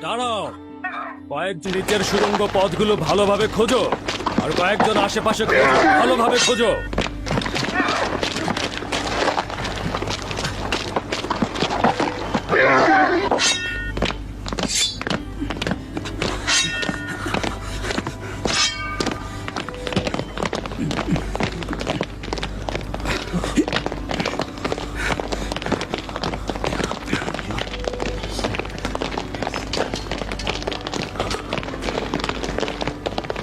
দাঁড়াও, কয়েকজন নিচের সুড়ঙ্গ পথগুলো ভালোভাবে খোঁজো, আর কয়েকজন আশেপাশে ভালোভাবে খোঁজো।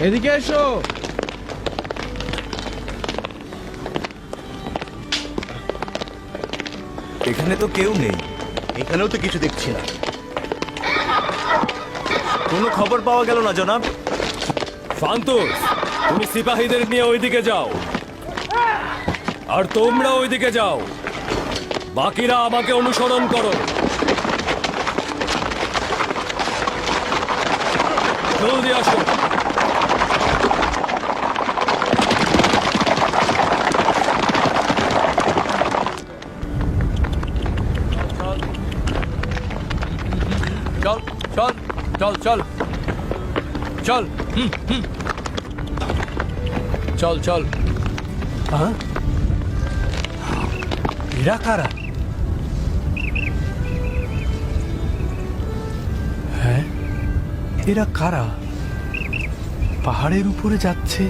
এদিকে এসো। এখানে তো কেউ নেই। এখানেও তো কিছু দেখছি না। কোনো খবর পাওয়া গেল না জনাব। ফান্তুস, তুমি সিপাহীদের নিয়ে ওইদিকে যাও, আর তোমরা ওইদিকে যাও। বাকিরা আমাকে অনুসরণ করো। জলদি আসো। চল চল চল চল চল চল চল। এরা কারা? হ্যাঁ, এরা কারা? পাহাড়ের উপরে যাচ্ছে।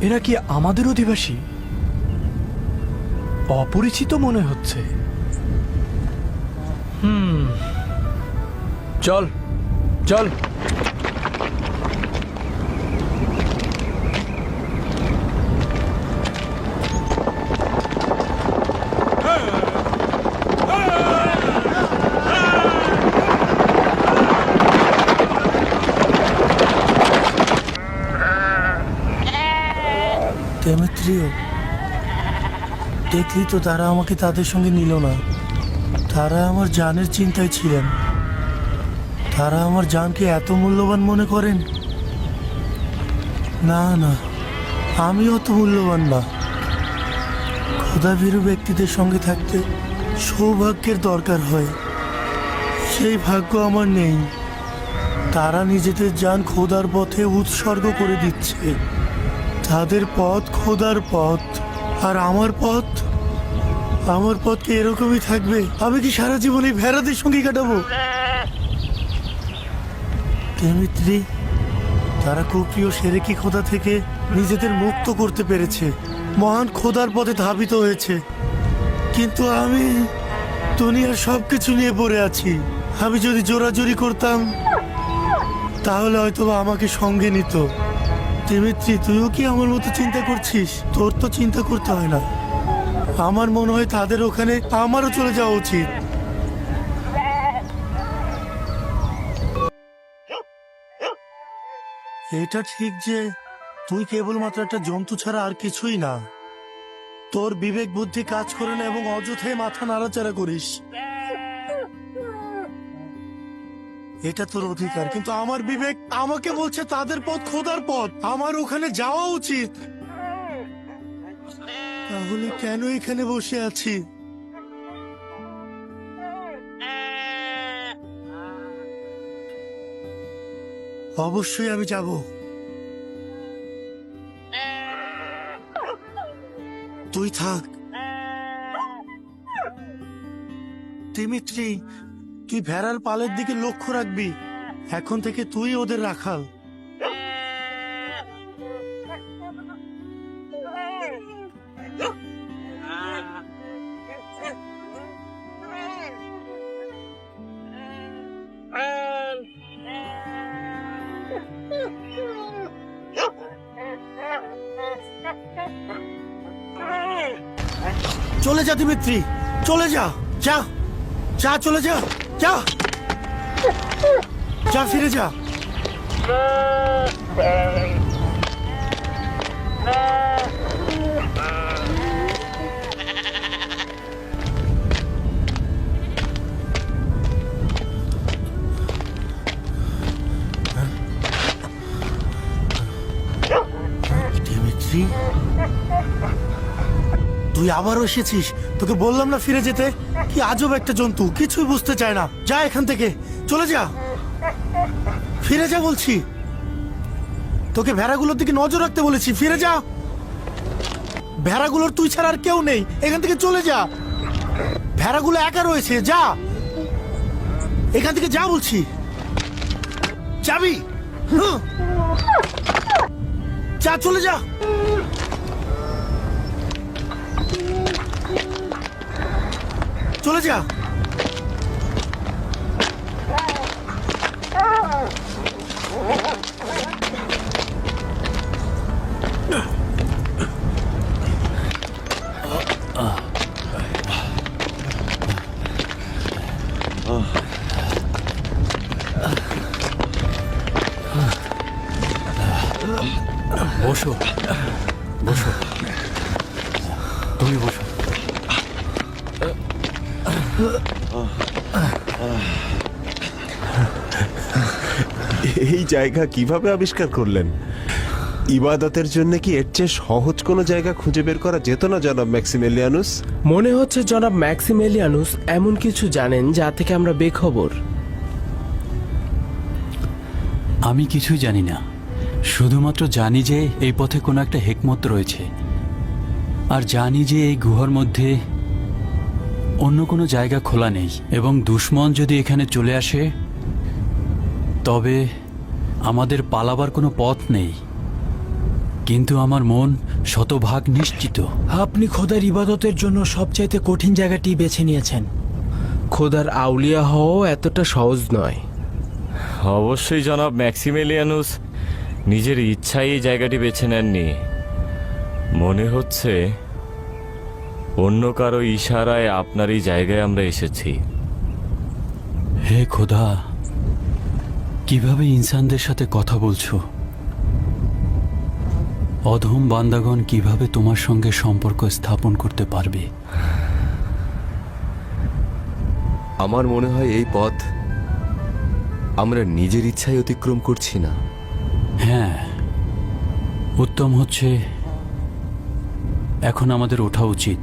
এরা কি আমাদের অধিবাসী? অপরিচিত মনে হচ্ছে। চল চল। দেমেত্রিও, দেখলি তো তারা আমাকে তাদের সঙ্গে নিল না। তারা আমার জানের চিন্তায় ছিলেন। তারা আমার জানকে এত মূল্যবান মনে করেন? না না, আমি অত মূল্যবান না। খোদাভীরু ব্যক্তিদের সঙ্গে থাকতে সৌভাগ্যের দরকার হয়, সেই ভাগ্য আমার নেই। তারা নিজেদের জান খোদার পথে উৎসর্গ করে দিচ্ছে। তাদের পথ খোদার পথ, আর আমার পথ কি এরকমই থাকবে? আমি কি সারা জীবন এই ভেড়াদের সঙ্গে কাটাবো? দেমিত্রি, তারা কুপ্রিয় সেরেকি খোদা থেকে নিজেদের মুক্ত করতে পেরেছে, মহান খোদার পথে ধাবিত হয়েছে। কিন্তু আমি দুনিয়ার সবকিছু নিয়ে পড়ে আছি। আমি যদি জোরাজুরি করতাম তাহলে হয়তোবা আমাকে সঙ্গে নিত। দেমিত্রি, তুইও কি আমার মতো চিন্তা করছিস? তোর তো চিন্তা করতে হয় না। আমার মনে হয় তাদের ওখানে আমারও চলে যাওয়া উচিত। এটা ঠিক যে তুই কেবলমাত্র একটা জন্তু ছাড়া আর কিছুই না। তোর বিবেক বুদ্ধি কাজ করে না এবং অযথাই মাথা নাড়াচাড়া করিস। এটা তোর অধিকার, কিন্তু আমার বিবেক আমাকে বলছে তাদের পথ খোদার পথ, আমার ওখানে যাওয়া উচিত। তাহলে কেন এখানে বসে আছি? অবশ্যই আমি যাব। তুই থাক। দিমিত্রি, তুই ভেড়ার পালের দিকে লক্ষ্য রাখবি। এখন থেকে তুই ওদের রাখাল। চলে যা দিমিত্রি, চলে যা, যা যা, চলে যা, যা যা, ফিরে যা। দিমিত্রি, তুই আবারও এসেছিস। তোকে বললাম না ফিরে যেতে। কি আজব একটা জন্তু, কিছুই বুঝতে চায় না। যা এখান থেকে, চলে যা, ফিরে যা বলছি। তোকে ভেড়াগুলোর দিকে নজর রাখতে বলেছি, ফিরে যা। ভেড়াগুলোর তুই ছাড়া আর কেউ নেই, এখান থেকে চলে যা। ভেড়াগুলো একা রয়েছে, যা এখান থেকে, যা বলছি। যাবি? যা, চলে যা। চলে যা। বসো, বসো, তুমি বসো। এই জায়গা কিভাবে আবিষ্কার করলেন? ইবাদতের জন্য কি এর চেয়ে সহজ কোনো জায়গা খুঁজে বের করা যেত না জনাব ম্যাক্সিমিলিয়ানুস? মনে হচ্ছে জনাব ম্যাক্সিমিলিয়ানুস এমন কিছু জানেন যা থেকে আমরা বেখবর। আমি কিছুই জানি না, শুধুমাত্র জানি যে এই পথে কোনো একটা হিকমত রয়েছে, আর জানি যে এই গুহার মধ্যে অন্য কোনো জায়গা খোলা নেই, এবং দুশমন যদি এখানে চলে আসে তবে আমাদের পালাবার কোনো পথ নেই। কিন্তু আমার মন শতভাগ নিশ্চিত। আপনি খোদার ইবাদতের জন্য সবচাইতে কঠিন জায়গাটি বেছে নিয়েছেন। খোদার আউলিয়া হওয়া এতটা সহজ নয়। অবশ্যই জনাব ম্যাক্সিমিলিয়ানুস নিজের ইচ্ছায় এই জায়গাটি বেছে নেননি। মনে হচ্ছে অন্য কারো ইশারায় আপনার এই জায়গায় আমরা এসেছি। হে খোদা, কিভাবে ইনসানদের সাথে কথা বলছো? অধম বান্দাগণ কিভাবে তোমার সঙ্গে সম্পর্ক স্থাপন করতে পারবে? আমার মনে হয় এই পথ আমরা নিজের ইচ্ছায় অতিক্রম করছি না। হ্যাঁ, উত্তম হচ্ছে এখন আমাদের ওঠা উচিত।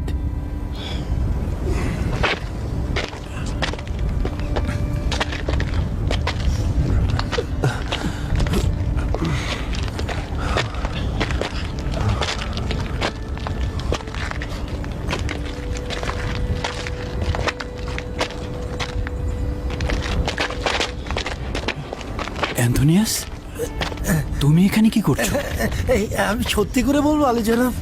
অ্যান্থোনিয়াস, তুমি এখানে কি করছো? এই আমি সত্যি করে বলবো আলী জনাব,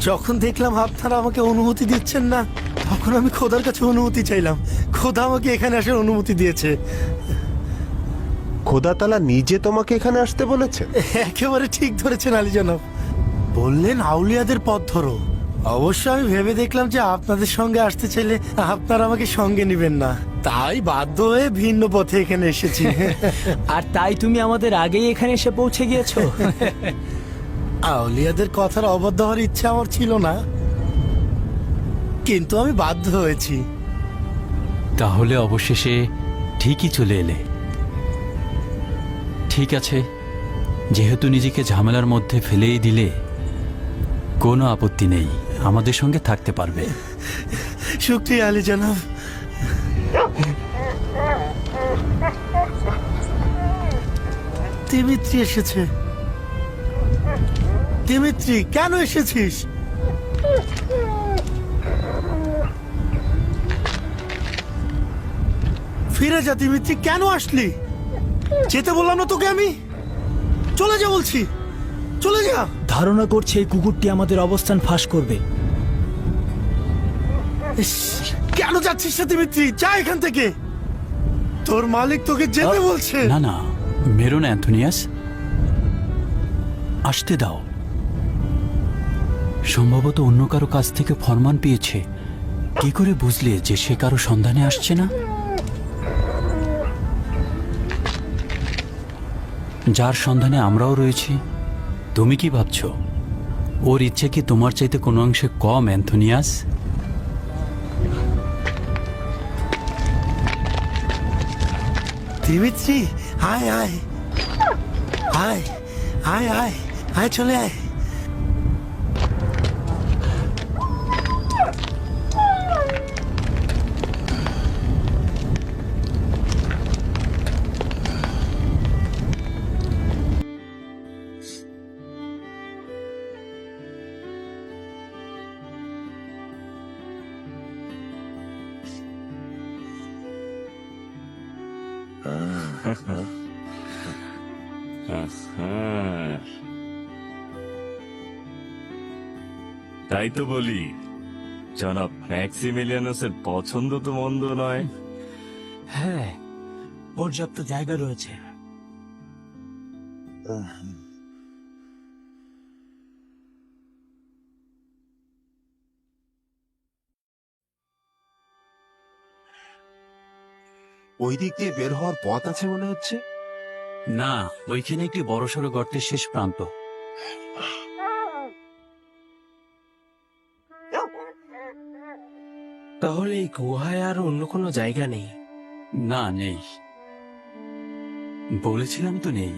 যখন দেখলাম আপনারা আমাকে অনুমতি দিচ্ছেন না, তখন আমি খোদার কাছে অনুমতি চাইলাম। খোদা আমাকে এখানে আসার অনুমতি দিয়েছে। খোদা তাআলা নিজে তোমাকে এখানে আসতে বলেছে? একেবারে ঠিক ধরেছেন আলী জনাব। বললেন আউলিয়াদের পথ ধরো। অবশ্য আমি ভেবে দেখলাম যে আপনাদের সঙ্গে আসতে চাইলে আপনারা আমাকে সঙ্গে নেবেন না, তাই বাধ্য হয়ে ভিন্ন পথে এখানে এসেছি। আর তাই তুমি আমাদের আগেই এখানে এসে পৌঁছে গিয়েছো। আউলিয়াদের কথার অবাধ্য হওয়ার ইচ্ছা আমার ছিল না, কিন্তু আমি বাধ্য হয়েছি। তাহলে অবশেষে ঠিকই চলে এলে। ঠিক আছে, যেহেতু নিজেকে ঝামেলার মধ্যে ফেলেই দিলে, কোনো আপত্তি নেই, আমাদের সঙ্গে থাকতে পারবে। শুকরিয়া আলী জনাব। দিমিত্রি এসেছে। দিমিত্রি, কেন এসেছিস? ফিরে যা দিমিত্রি, কেন আসলি? যেতে বললাম না তোকে আমি? চলে যা বলছি, চলে যা। ধারণা করছে এই কুকুরটি আমাদের অবস্থান ফাঁস করবে। ইস, কেন যাচ্ছিস না দিমিত্রি? যা এখান থেকে, তোর মালিক তোকে যেতে বলছে। না না, মেরো না অ্যান্থোনিয়াস, আসতে দাও। সম্ভবত অন্য কারো কাছ থেকে ফরমান পেয়েছে। কি করে বুঝলে যে সে কারো সন্ধানে আসছে না? যার সন্ধানে আমরাও রয়েছি। তুমি কি ভাবছো ওর ইচ্ছে কি তোমার চাইতে কোনো অংশে কম, অ্যান্থোনিয়াস? দিমিত্রি, আয় আয় আয় আয় আয় আয়, চলে আয়। তাই তো বলি, জনাব ম্যাক্সিমিলিয়ানুসের পছন্দ তো মন্দ নয়। হ্যাঁ, পর্যাপ্ত জায়গা রয়েছে। ওই দিক দিয়ে বের হওয়ার পথ আছে মনে হচ্ছে। না, ওইখানে একটি বড়সড় গর্তের শেষ প্রান্ত। তাহলে এই গুহায় আর অন্য কোনো জায়গা নেই? না, নেই। বলেছিলাম তো নেই।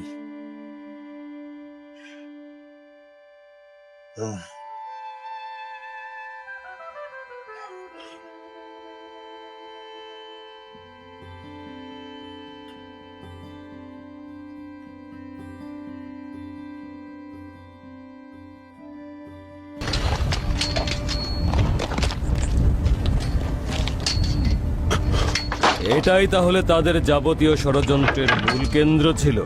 এটাই তাহলে তাদের যাবতীয় ষড়যন্ত্রের মূল কেন্দ্র ছিল।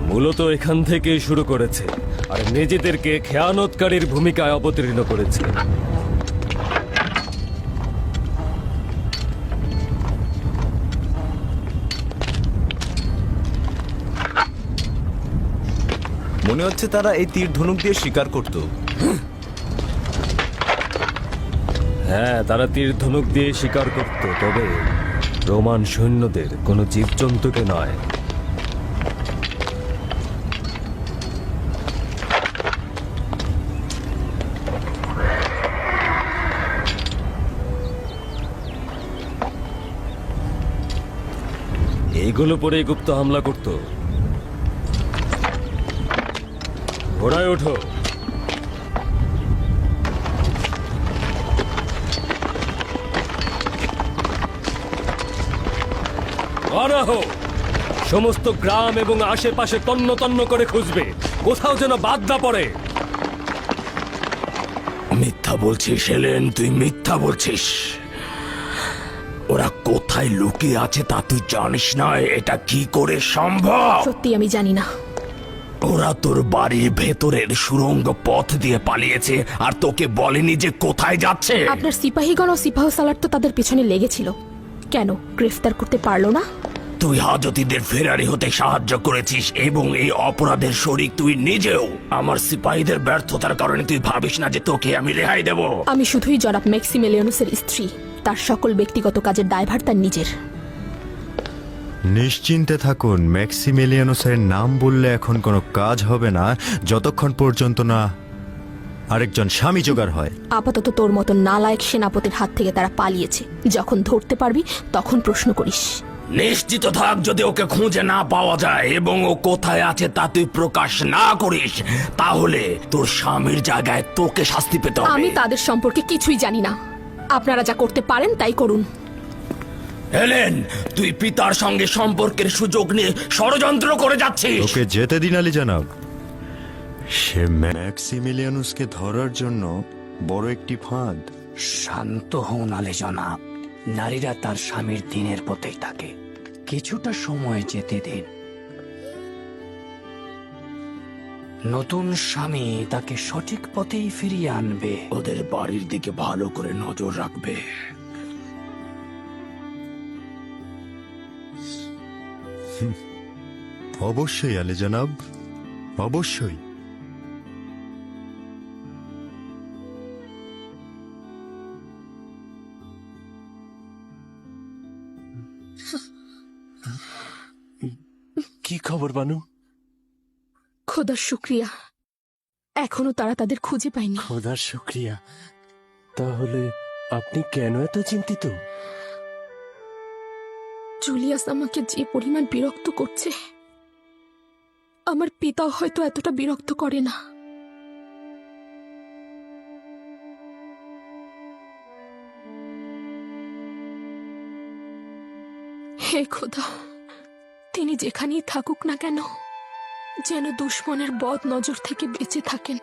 মূলত এখান থেকেই শুরু করেছে আর নিজেদেরকে খেয়ানতকারীর ভূমিকায় অবতীর্ণ করেছে। মনে হচ্ছে তারা এই তীর ধনুক দিয়ে শিকার করত। হ্যাঁ, তারা তীর ধনুক দিয়ে শিকার করত, তবে রোমান সৈন্যদের কোনো জীবজন্তুকে নয়। এইগুলো পরেই গুপ্ত হামলা করত। ঘোড়ায় ওঠো। সমস্ত গ্রাম এবং আশেপাশে তন্ন তন্ন করে খুঁজবে, কোথাও যেন বাদ না পড়ে। মিথ্যা বলছিস এলেন, তুই মিথ্যা বলছিস। ওরা কোথায় লুকিয়ে আছে তা তুই জানিস না? এটা কি করে সম্ভব? সত্যি আমি জানি না। ওরা তোর বাড়ির ভেতরের সুড়ঙ্গ পথ দিয়ে পালিয়েছে আর তোকে বলেনি যে কোথায় যাচ্ছে। আপনার সিপাহীগণ ও সিপাহ সালার তো তাদের পিছনে লেগেছিল, কেন গ্রেফতার করতে পারলো না? তুই হাজতীদের ফেরারি হতে সাহায্য করেছিস এবং এই অপরাধের শরিক তুই নিজেও। আমার সিপাহীদের ব্যর্থতার কারণে তুই ভাবিস না যে তোকে আমি রেহাই দেব। আমি শুধুই জনাব ম্যাক্সিমিলিয়ানুসের স্ত্রী, তার সকল ব্যক্তিগত কাজের দায়ভার তার নিজের। নিশ্চিন্তে থাকুন, ম্যাক্সিমিলিয়ানুসের নাম বললে এখন কোনো কাজ হবে না যতক্ষণ পর্যন্ত না আরেকজন স্বামী জোগাড় হয়। আপাতত তোর মতো নালায়েক সেনাপতির হাত থেকে তারা পালিয়েছে। যখন ধরতে পারবি তখন প্রশ্ন করিস। নিশ্চিত থাক, যদি ওকে খুঁজে না পাওয়া যায় এবং ও কোথায় আছে তা তুই প্রকাশ না করিস, তাহলে তোর স্বামীর জায়গায় তোকে শাস্তি পেতে হবে। আমি তাদের সম্পর্কে কিছুই জানি না। আপনারা যা করতে পারেন তাই করুন। হেলেন, তুই পিতার সঙ্গে সম্পর্কের সুযোগ নিয়ে ষড়যন্ত্র করে যাচ্ছিস। ওকে যেতে দিন আলী জনাব। সে ম্যাক্সিমিলিয়ানুসকে ধরার জন্য বড় একটি ফাঁদ। শান্ত হন আলী জনাব, নারীরা তার স্বামীর দিনের পথেই থাকে। কিছুটা সময় যেতে দিন। নতুন স্বামী তাকে সঠিক পথেই ফিরিয়ে আনবে। ওদের বাড়ির দিকে ভালো করে নজর রাখবে। অবশ্যই আলী জনাব, অবশ্যই। কি খবর বানু? খোদার শুক্রিয়া, এখনো তারা তাদের খুঁজে পায়নি। খোদার শুক্রিয়া। তাহলে আপনি কেন এত চিন্তিত? জুলিয়াস আমাকে যে পরিমাণ বিরক্ত করছে, আমার পিতা হয়তো এতটা বিরক্ত করে না। হে খোদা, তিনি যেখানেই থাকুক না কেন, যেন দুশ্মনের বদ নজর থেকে বেঁচে থাকেন।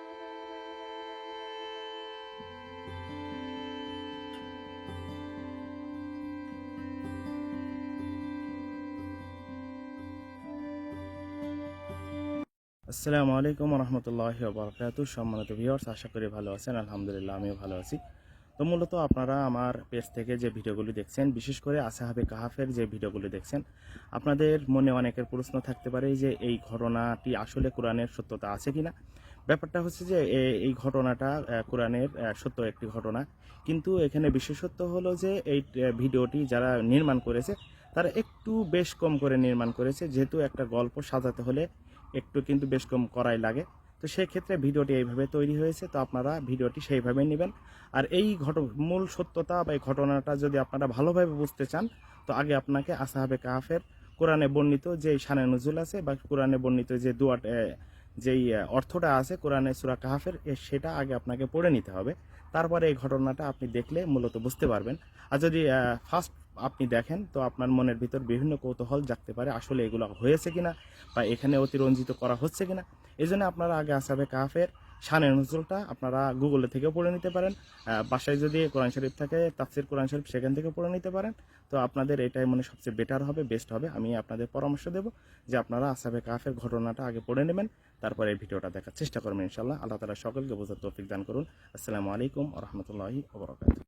আসসালামু আলাইকুম রহমতুল্লাহি বারকাতু। সম্মানিত ভিউয়ার্স, আশা করি ভালো আছেন। আলহামদুলিল্লাহ, আমিও ভালো আছি। তো মূলত আপনারা আমার পেজ থেকে যে ভিডিওগুলি দেখছেন, বিশেষ করে আসহাবে কাহাফের যে ভিডিওগুলি দেখছেন, আপনাদের মনে অনেকের প্রশ্ন থাকতে পারে যে এই ঘটনাটি আসলে কোরআনের সত্যতা আছে কিনা। ব্যাপারটা হচ্ছে যে এই ঘটনাটা কোরআনের সত্য একটি ঘটনা, কিন্তু এখানে বিশেষত্ব হলো যে এই ভিডিওটি যারা নির্মাণ করেছে তারা একটু বেশ কম করে নির্মাণ করেছে, যেহেতু একটা গল্প সাজাতে হলে একটু কিন্তু বেশ কম করাই লাগে। তো সেক্ষেত্রে ভিডিওটি এইভাবে তৈরি হয়েছে, তো আপনারা ভিডিওটি সেইভাবেই নেবেন। আর এই মূল সত্যতা বা এই ঘটনাটা যদি আপনারা ভালোভাবে বুঝতে চান, তো আগে আপনাকে আসহাবে কাহাফের কোরআনে বর্ণিত যে শানে নুজুল আছে বা কোরআনে বর্ণিত যে যেই অর্থটা আছে কোরআনে সূরা কাহাফের, সেটা আগে আপনাকে পড়ে নিতে হবে। তারপরে এই ঘটনাটা আপনি দেখলে মূলত বুঝতে পারবেন। আর যদি ফার্স্ট আপনি দেখেন, তো আপনার মনের ভিতর বিভিন্ন কৌতূহল জাগতে পারে আসলে এগুলো হয়েছে কিনা বা এখানে অতিরঞ্জিত করা হচ্ছে কিনা। এই জন্য আপনারা আগে আসহাবে কাহাফের শানে নুজুলটা আপনারা গুগলে থেকেও পড়ে নিতে পারেন। বাসায় যদি কোরআন শরীফ থাকে, তাফসির কোরআন শরীফ, সেখান থেকে পড়ে নিতে পারেন। তো আপনাদের এটাই সবচেয়ে বেটার হবে, বেস্ট হবে। আমি আপনাদের পরামর্শ দেব যে আপনারা আসহাবে কাহাফের ঘটনাটা আগে পড়ে নেবেন, তারপরে এই ভিডিওটা দেখার চেষ্টা করবেন ইনশাআল্লাহ। আল্লাহ তাআলা সকলকে বোঝার তৌফিক দান করুন। আসসালামু আলাইকুম ওয়া রাহমাতুল্লাহি ওয়া বারাকাতুহু।